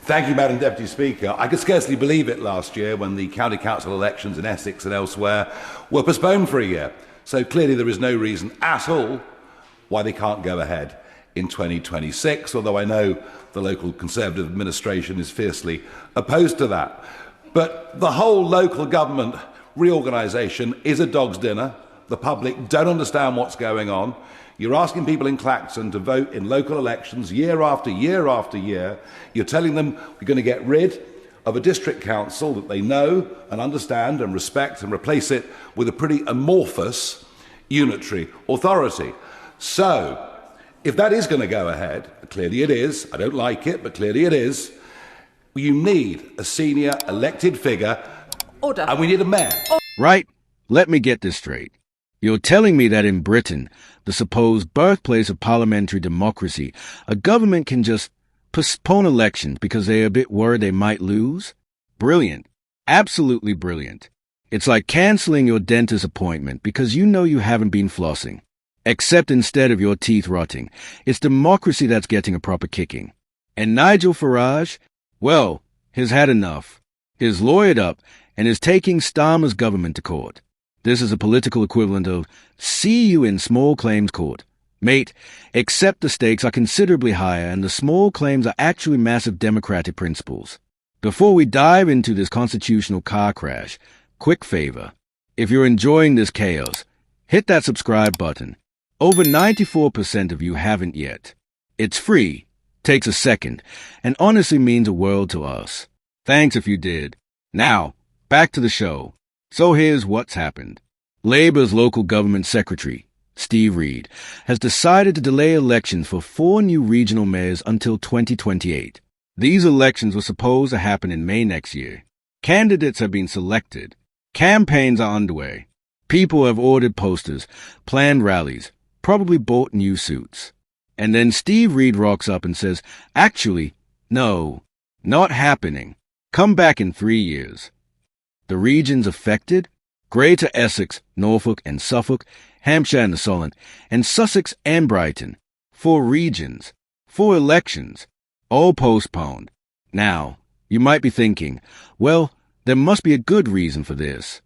Thank you, Madam Deputy Speaker. I could scarcely believe it last year when the county council elections in Essex and elsewhere were postponed for a year. So clearly there is no reason at all why they can't go ahead in 2026, although I know the local Conservative administration is fiercely opposed to that. But the whole local government reorganisation is a dog's dinner. The public don't understand what's going on. You're asking people in Clacton to vote in local elections year after year after year. You're telling them we're going to get rid of a district council that they know and understand and respect and replace it with a pretty amorphous unitary authority. So, if that is going to go ahead, clearly it is, I don't like it, but clearly it is, you need a senior elected figure. Order. And we need a mayor. Right. Let me get this straight. You're telling me that in Britain, the supposed birthplace of parliamentary democracy, a government can just postpone elections because they're a bit worried they might lose? Brilliant. Absolutely brilliant. It's like cancelling your dentist appointment because you know you haven't been flossing. Except instead of your teeth rotting, it's democracy that's getting a proper kicking. And Nigel Farage, well, has had enough. He's lawyered up and is taking Starmer's government to court. This is a political equivalent of, see you in small claims court. Mate, except the stakes are considerably higher and the small claims are actually massive democratic principles. Before we dive into this constitutional car crash, quick favor. If you're enjoying this chaos, hit that subscribe button. Over 94% of you haven't yet. It's free, takes a second, and honestly means a world to us. Thanks if you did. Now, back to the show. So here's what's happened. Labour's local government secretary, Steve Reed, has decided to delay elections for 4 new regional mayors until 2028. These elections were supposed to happen in May next year. Candidates have been selected. Campaigns are underway. People have ordered posters, planned rallies, probably bought new suits. And then Steve Reed rocks up and says, actually, no, not happening. Come back in 3 years. The regions affected? Greater Essex, Norfolk and Suffolk, Hampshire and the Solent, and Sussex and Brighton. 4 regions, 4 elections, all postponed. Now, you might be thinking, well, there must be a good reason for this.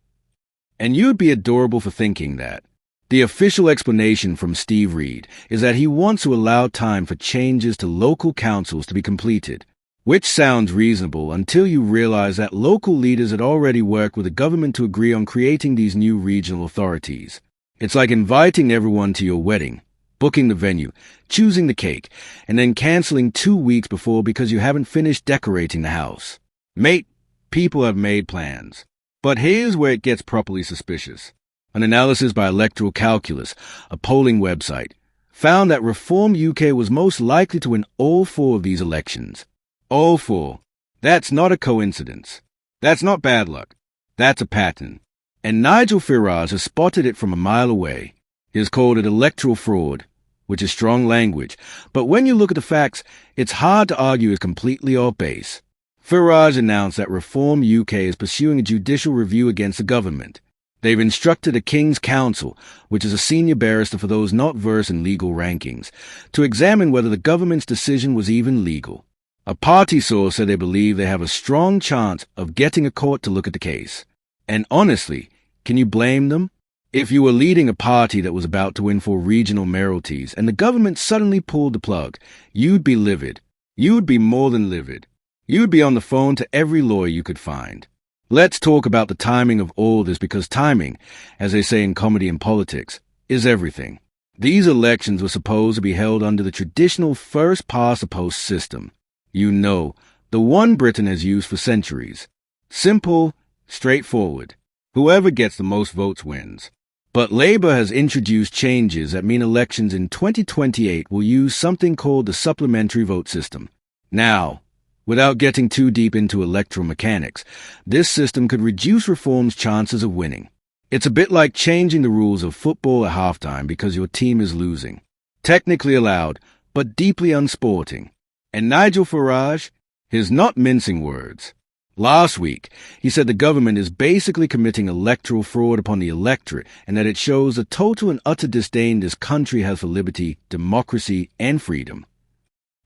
And you'd be adorable for thinking that. The official explanation from Steve Reed is that he wants to allow time for changes to local councils to be completed, which sounds reasonable until you realize that local leaders had already worked with the government to agree on creating these new regional authorities. It's like inviting everyone to your wedding, booking the venue, choosing the cake, and then canceling 2 weeks before because you haven't finished decorating the house. Mate, people have made plans. But here's where it gets properly suspicious. An analysis by Electoral Calculus, a polling website, found that Reform UK was most likely to win all 4 of these elections. All 4. That's not a coincidence. That's not bad luck. That's a pattern. And Nigel Farage has spotted it from a mile away. He has called it electoral fraud, which is strong language. But when you look at the facts, it's hard to argue it's completely off base. Farage announced that Reform UK is pursuing a judicial review against the government. They've instructed a King's Counsel, which is a senior barrister for those not versed in legal rankings, to examine whether the government's decision was even legal. A party source said they believe they have a strong chance of getting a court to look at the case. And honestly, can you blame them? If you were leading a party that was about to win 4 regional mayoralties and the government suddenly pulled the plug, you'd be livid. You'd be more than livid. You'd be on the phone to every lawyer you could find. Let's talk about the timing of all this because timing, as they say in comedy and politics, is everything. These elections were supposed to be held under the traditional first-past-the-post system. You know, the one Britain has used for centuries. Simple, straightforward. Whoever gets the most votes wins. But Labour has introduced changes that mean elections in 2028 will use something called the supplementary vote system. Now, without getting too deep into electoral mechanics, this system could reduce Reform's chances of winning. It's a bit like changing the rules of football at halftime because your team is losing. Technically allowed, but deeply unsporting. And Nigel Farage is not mincing words. Last week, he said the government is basically committing electoral fraud upon the electorate and that it shows the total and utter disdain this country has for liberty, democracy, and freedom.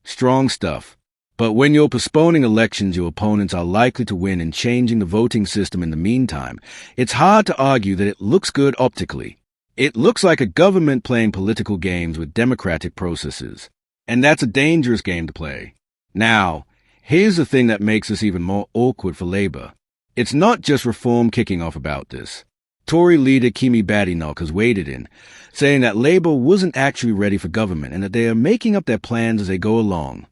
Strong stuff. But when you're postponing elections your opponents are likely to win and changing the voting system in the meantime, it's hard to argue that it looks good optically. It looks like a government playing political games with democratic processes. And that's a dangerous game to play. Now, here's the thing that makes this even more awkward for Labour. It's not just Reform kicking off about this. Tory leader Kemi Badenoch has waded in, saying that Labour wasn't actually ready for government and that they are making up their plans as they go along.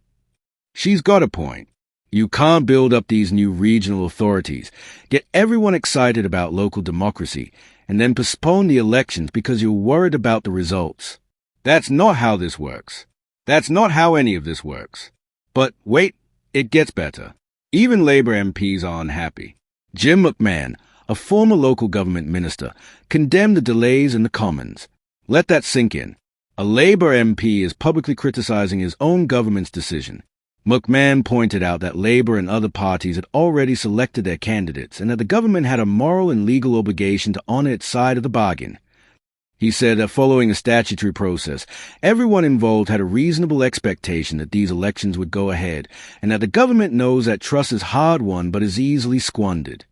She's got a point. You can't build up these new regional authorities, get everyone excited about local democracy, and then postpone the elections because you're worried about the results. That's not how this works. That's not how any of this works. But wait, it gets better. Even Labour MPs are unhappy. Jim McMahon, a former local government minister, condemned the delays in the Commons. Let that sink in. A Labour MP is publicly criticising his own government's decision. McMahon pointed out that Labour and other parties had already selected their candidates and that the government had a moral and legal obligation to honour its side of the bargain. He said that following a statutory process, everyone involved had a reasonable expectation that these elections would go ahead and that the government knows that trust is hard-won but is easily squandered.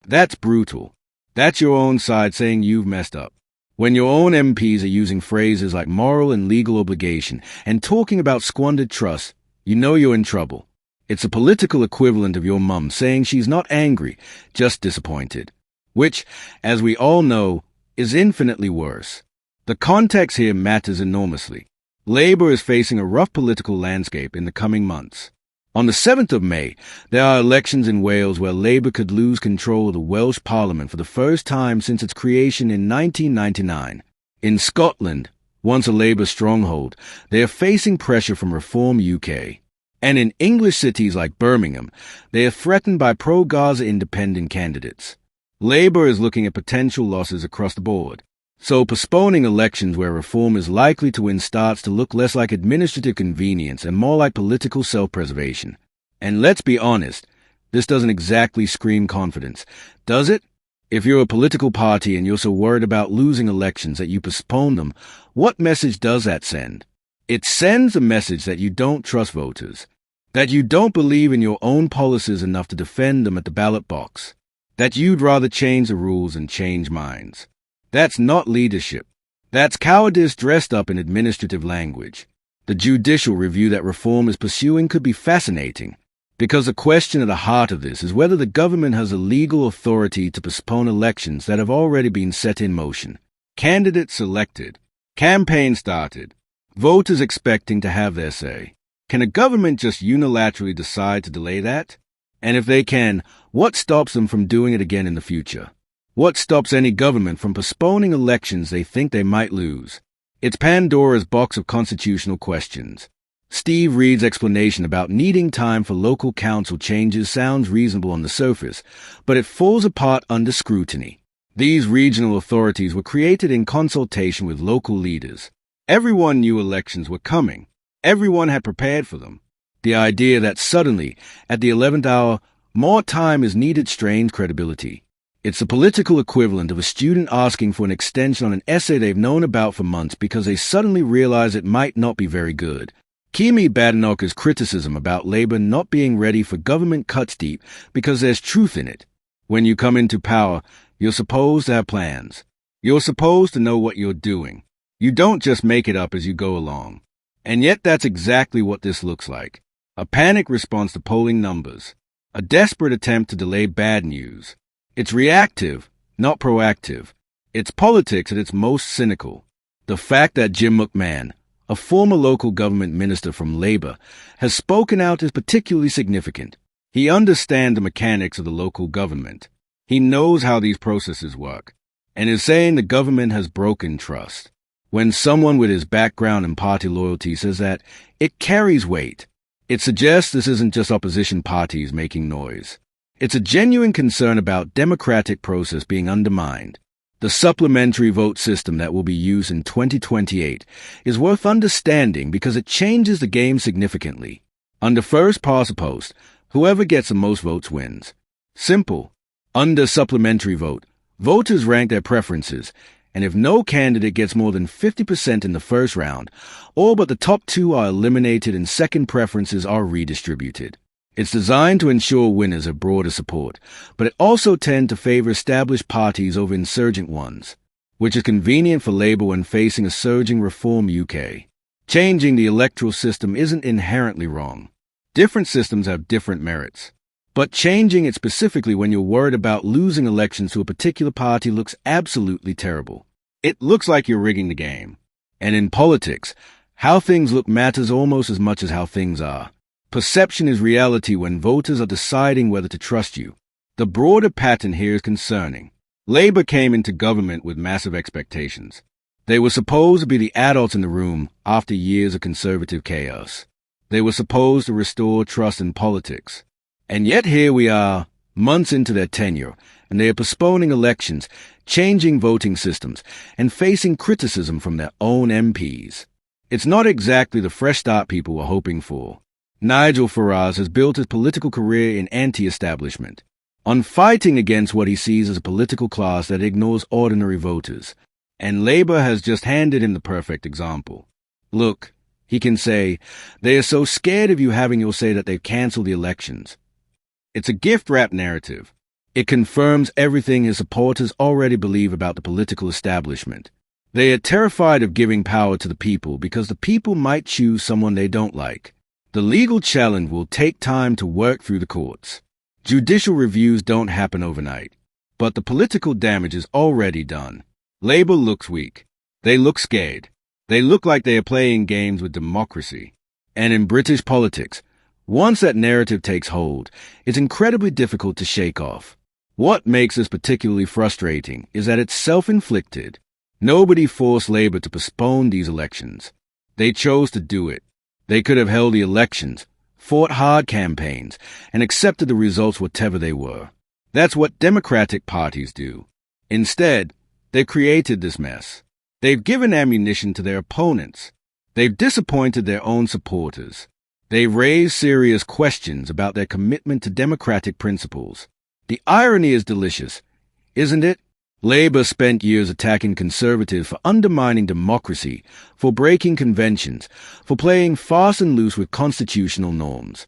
That's brutal. That's your own side saying you've messed up. When your own MPs are using phrases like moral and legal obligation and talking about squandered trust, you know you're in trouble. It's a political equivalent of your mum saying she's not angry, just disappointed. Which, as we all know, is infinitely worse. The context here matters enormously. Labour is facing a rough political landscape in the coming months. On the 7th of May, there are elections in Wales where Labour could lose control of the Welsh Parliament for the first time since its creation in 1999. In Scotland, once a Labour stronghold, they are facing pressure from Reform UK. And in English cities like Birmingham, they are threatened by pro-Gaza independent candidates. Labour is looking at potential losses across the board. So postponing elections where Reform is likely to win starts to look less like administrative convenience and more like political self-preservation. And let's be honest, this doesn't exactly scream confidence, does it? If you're a political party and you're so worried about losing elections that you postpone them, what message does that send? It sends a message that you don't trust voters, that you don't believe in your own policies enough to defend them at the ballot box, that you'd rather change the rules than change minds. That's not leadership. That's cowardice dressed up in administrative language. The judicial review that Reform is pursuing could be fascinating, because the question at the heart of this is whether the government has a legal authority to postpone elections that have already been set in motion. Candidates selected. Campaign started. Voters expecting to have their say. Can a government just unilaterally decide to delay that? And if they can, what stops them from doing it again in the future? What stops any government from postponing elections they think they might lose? It's Pandora's box of constitutional questions. Steve Reed's explanation about needing time for local council changes sounds reasonable on the surface, but it falls apart under scrutiny. These regional authorities were created in consultation with local leaders. Everyone knew elections were coming. Everyone had prepared for them. The idea that suddenly, at the 11th hour, more time is needed strains credibility. It's the political equivalent of a student asking for an extension on an essay they've known about for months because they suddenly realize it might not be very good. Kemi Badenoch's criticism about Labour not being ready for government cuts deep because there's truth in it. When you come into power, you're supposed to have plans. You're supposed to know what you're doing. You don't just make it up as you go along. And yet that's exactly what this looks like. A panic response to polling numbers. A desperate attempt to delay bad news. It's reactive, not proactive. It's politics at its most cynical. The fact that Jim McMahon, a former local government minister from Labour, has spoken out is particularly significant. He understands the mechanics of the local government. He knows how these processes work, and is saying the government has broken trust. When someone with his background and party loyalty says that, it carries weight. It suggests this isn't just opposition parties making noise. It's a genuine concern about democratic process being undermined. The supplementary vote system that will be used in 2028 is worth understanding because it changes the game significantly. Under first past the post, whoever gets the most votes wins. Simple. Under supplementary vote, voters rank their preferences, And if no candidate gets more than 50% in the first round, all but the top two are eliminated and second preferences are redistributed. It's designed to ensure winners have broader support, but it also tends to favor established parties over insurgent ones, which is convenient for Labour when facing a surging Reform UK. Changing the electoral system isn't inherently wrong. Different systems have different merits. But changing it specifically when you're worried about losing elections to a particular party looks absolutely terrible. It looks like you're rigging the game. And in politics, how things look matters almost as much as how things are. Perception is reality when voters are deciding whether to trust you. The broader pattern here is concerning. Labour came into government with massive expectations. They were supposed to be the adults in the room after years of conservative chaos. They were supposed to restore trust in politics. And yet here we are, months into their tenure, and they are postponing elections, changing voting systems, and facing criticism from their own MPs. It's not exactly the fresh start people were hoping for. Nigel Farage has built his political career in anti-establishment, on fighting against what he sees as a political class that ignores ordinary voters. And Labour has just handed him the perfect example. Look, he can say, they are so scared of you having your say that they've cancelled the elections. It's a gift-wrapped narrative. It confirms everything his supporters already believe about the political establishment. They are terrified of giving power to the people because the people might choose someone they don't like. The legal challenge will take time to work through the courts. Judicial reviews don't happen overnight, but the political damage is already done. Labour looks weak. They look scared. They look like they are playing games with democracy. And in British politics, once that narrative takes hold, it's incredibly difficult to shake off. What makes this particularly frustrating is that it's self-inflicted. Nobody forced Labour to postpone these elections. They chose to do it. They could have held the elections, fought hard campaigns, and accepted the results whatever they were. That's what democratic parties do. Instead, they've created this mess. They've given ammunition to their opponents. They've disappointed their own supporters. They've raised serious questions about their commitment to democratic principles. The irony is delicious, isn't it? Labour spent years attacking Conservatives for undermining democracy, for breaking conventions, for playing fast and loose with constitutional norms.